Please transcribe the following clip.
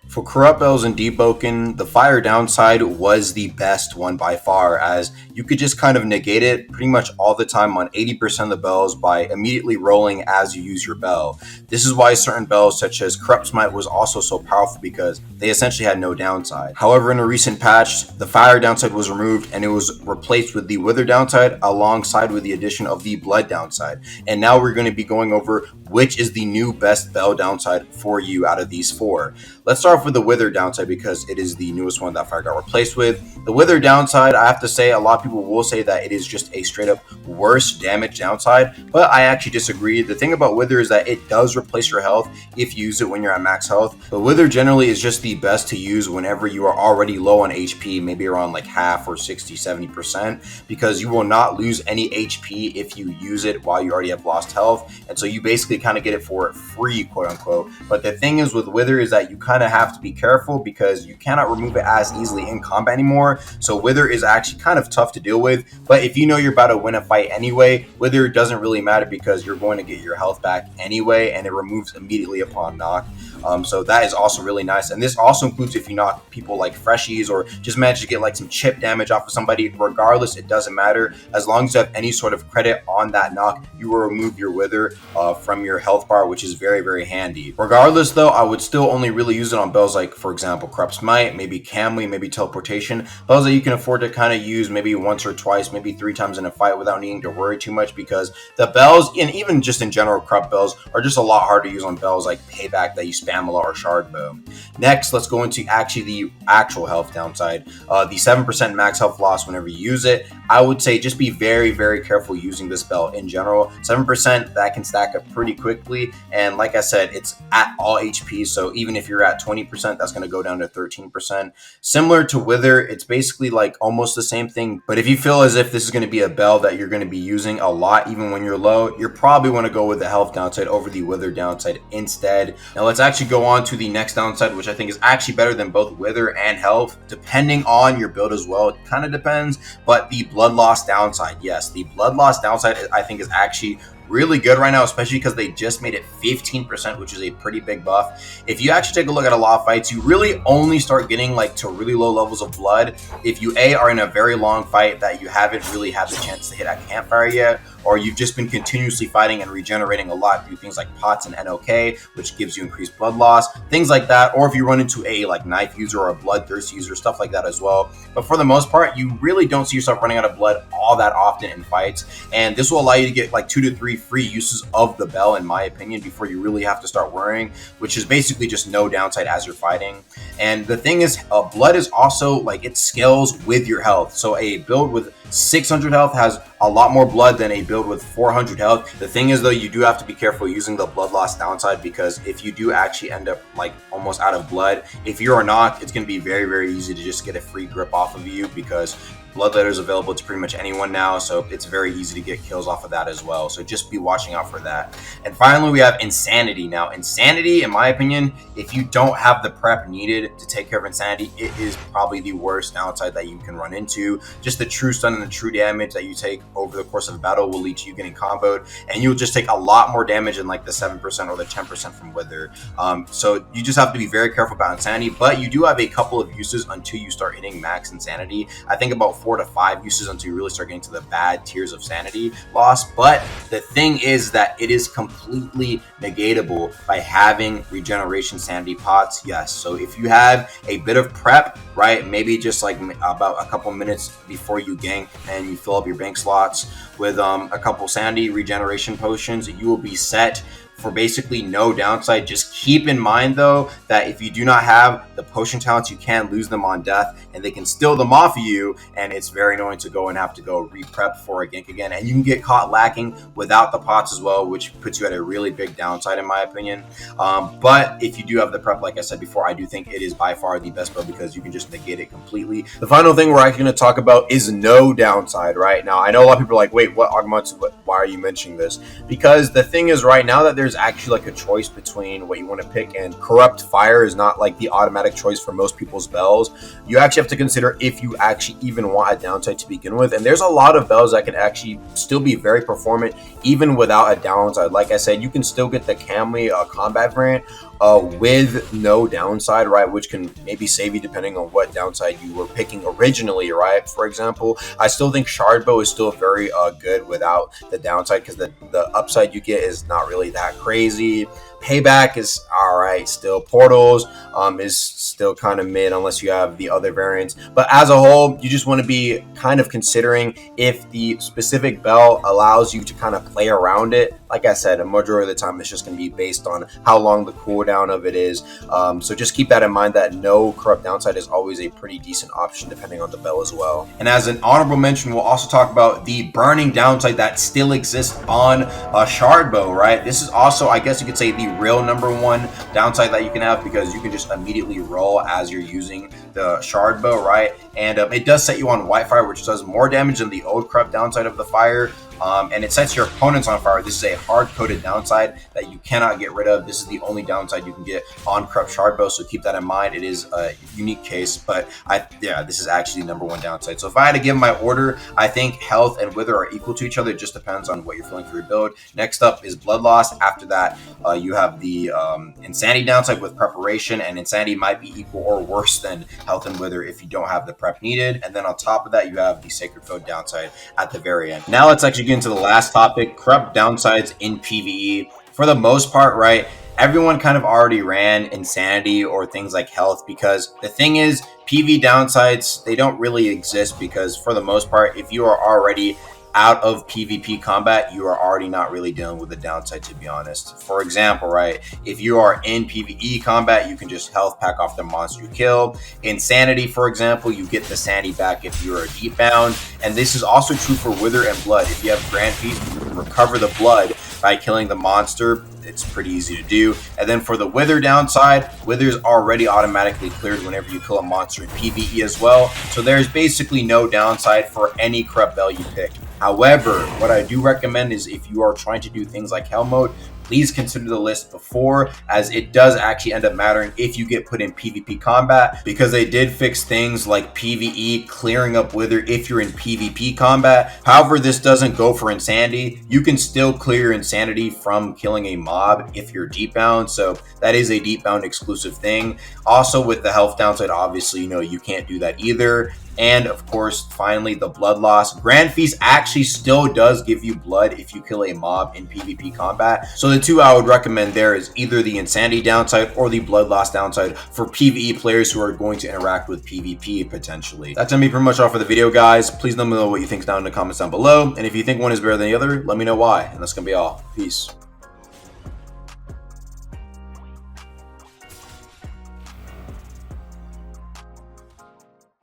For corrupt bells and deboken, the fire downside was the best one by far, as you could just kind of negate it pretty much all the time on 80% of the bells by immediately rolling as you use your bell. This is why certain bells, such as Corrupt Smite, was also so powerful because they essentially had no downside. However, in a recent patch, the fire downside was removed and it was replaced with the wither downside alongside with the addition of the blood downside. And now we're going to be going over which is the new best bell downside for you out of these four. Let's start off with the wither downside because it is the newest one that fire got replaced with. The wither downside, I have to say, a lot of people will say that it is just a straight up worse damage downside, but I actually disagree. The thing about wither is that it does replace your health if you use it when you're at max health. But wither generally is just the best to use whenever you are already low on HP, maybe around like half or 60-70%, because you will not lose any HP if you use it while you already have lost health, and so you basically kind of get it for free, quote unquote. But the thing is with wither is that you kind of have to be careful because you cannot remove it as easily in combat anymore. So wither is actually kind of tough to deal with, but if you know you're about to win a fight anyway, wither doesn't really matter because you're going to get your health back anyway, and it removes immediately upon knock. So that is also really nice, and this also includes if you knock people like freshies or just manage to get like some chip damage off of somebody. Regardless, it doesn't matter. As long as you have any sort of credit on that knock, you will remove your wither from your health bar, which is very, very handy. Regardless though, I would still only really use it on bells like, for example, Corrupt Smite, maybe Camly, maybe Teleportation, bells that you can afford to kind of use maybe once or twice, maybe 3 times in a fight without needing to worry too much, because the bells, and even just in general, corrupt bells are just a lot harder to use on bells like Payback that you spam a lot or Shard Bow. Next, let's go into actually the actual health downside. The 7% max health loss whenever you use it. I would say just be very, very careful using this bell in general. 7%, that can stack up pretty quickly, and like I said, it's at all HP, so even if you're at 20%, that's going to go down to 13%. Similar to Wither, it's basically like almost the same thing, but if you feel as if this is going to be a bell that you're going to be using a lot even when you're low, you're probably want to go with the health downside over the Wither downside instead. Now let's actually go on to the next downside, which I think is actually better than both Wither and health, depending on your build as well. It kind of depends, but the blood loss downside. Yes, the blood loss downside I think is actually really good right now, especially because they just made it 15%, which is a pretty big buff. If you actually take a look at a lot of fights, you really only start getting like to really low levels of blood if you are in a very long fight that you haven't really had the chance to hit at campfire yet, or you've just been continuously fighting and regenerating a lot through things like pots and NOK, which gives you increased blood loss, things like that, or if you run into a like knife user or a bloodthirst user, stuff like that as well. But for the most part, you really don't see yourself running out of blood all that often in fights, and this will allow you to get like 2 to 3 free uses of the bell, in my opinion, before you really have to start worrying, which is basically just no downside as you're fighting. And the thing is, blood is also like, it scales with your health. So a build with 600 health has a lot more blood than a build with 400 health. The thing is though, you do have to be careful using the blood loss downside, because if you do actually end up like almost out of blood, if you're knocked, it's going to be very, very easy to just get a free grip off of you, because Bloodletter is available to pretty much anyone now, so it's very easy to get kills off of that as well. So just be watching out for that. And finally, we have Insanity. Now, Insanity, in my opinion, if you don't have the prep needed to take care of Insanity, it is probably the worst downside that you can run into. Just the true stun and the true damage that you take over the course of a battle will lead to you getting comboed, and you'll just take a lot more damage than like the 7% or the 10% from Wither. So you just have to be very careful about Insanity, but you do have a couple of uses until you start hitting max Insanity. I think about 4 to 5 uses until you really start getting to the bad tiers of sanity loss. But the thing is that it is completely negatable by having regeneration sanity pots. Yes, so if you have a bit of prep, right, maybe just like about a couple minutes before you gank and you fill up your bank slots with a couple sanity regeneration potions, you will be set for basically no downside. Just keep in mind though that if you do not have the potion talents, you can lose them on death and they can steal them off of you, and it's very annoying to go and have to go re-prep for a gank again, and you can get caught lacking without the pots as well, which puts you at a really big downside in my opinion. But if you do have the prep, like I said before, I do think it is by far the best build because you can just negate it completely. The final thing we're actually going to talk about is no downside. Right now, I know a lot of people are like, wait, what, Augments, why are you mentioning this? Because the thing is, right now that there's actually like a choice between what you want to pick, and Corrupt Fire is not like the automatic choice for most people's bells. You actually have to consider if you actually even want a downside to begin with, and there's a lot of bells that can actually still be very performant even without a downside. Like I said, you can still get the Camly combat variant, with no downside, right? Which can maybe save you depending on what downside you were picking originally, right? For example, I still think Shardbow is still very good without the downside, because the upside you get is not really that crazy. Payback is all right still. Portals is still kind of mid unless you have the other variants. But as a whole, you just want to be kind of considering if the specific bell allows you to kind of play around it. Like I said, a majority of the time it's just going to be based on how long the cooldown of it is. So just keep that in mind, that no corrupt downside is always a pretty decent option depending on the bell as well. And as an honorable mention, we'll also talk about the burning downside that still exists on a Shardbow, right? This is also, I guess you could say, the real number one downside that you can have, because you can just immediately roll as you're using the Shardbow, right? And it does set you on Whitefire, which does more damage than the old corrupt downside of the fire. And it sets your opponents on fire. This is a hard-coded downside that you cannot get rid of. This is the only downside you can get on Corrupt Shardbow, so keep that in mind. It is a unique case, but this is actually the number one downside. So if I had to give my order, I think Health and Wither are equal to each other. It just depends on what you're feeling for your build. Next up is Blood Loss. After that, you have the Insanity downside with Preparation, and Insanity might be equal or worse than Health and Wither if you don't have the prep needed. And then on top of that, you have the Sacred Code downside at the very end. Now let's actually get into the last topic, corrupt downsides in PvE. For the most part, right, everyone kind of already ran Insanity or things like Health, because the thing is, PvE downsides, they don't really exist, because for the most part, if you are already out of PvP combat, you are already not really dealing with the downside, to be honest. For example, right, if you are in PvE combat, you can just health pack off the monster you kill. Insanity, for example, you get the sanity back if you're a deep bound, and this is also true for Wither and Blood. If you have Grand Feast, you can recover the blood by killing the monster. It's pretty easy to do. And then for the Wither downside, Wither's already automatically cleared whenever you kill a monster in PvE as well, so there's basically no downside for any corrupt bell you pick. However, what I do recommend is, if you are trying to do things like Hell Mode, please consider the list before, as it does actually end up mattering if you get put in PvP combat, because they did fix things like PvE clearing up Wither if you're in PvP combat. However, this doesn't go for Insanity. You can still clear your Insanity from killing a mob if you're deep bound, so that is a deep bound exclusive thing. Also, with the health downside, obviously, you can't do that either. And of course, finally, the blood loss. Grand Feast actually still does give you blood if you kill a mob in PvP combat. So the two I would recommend there is either the Insanity downside or the blood loss downside for PvE players who are going to interact with PvP potentially. That's gonna be pretty much all for the video, guys. Please let me know what you think down in the comments down below. And if you think one is better than the other, let me know why. And that's gonna be all. Peace.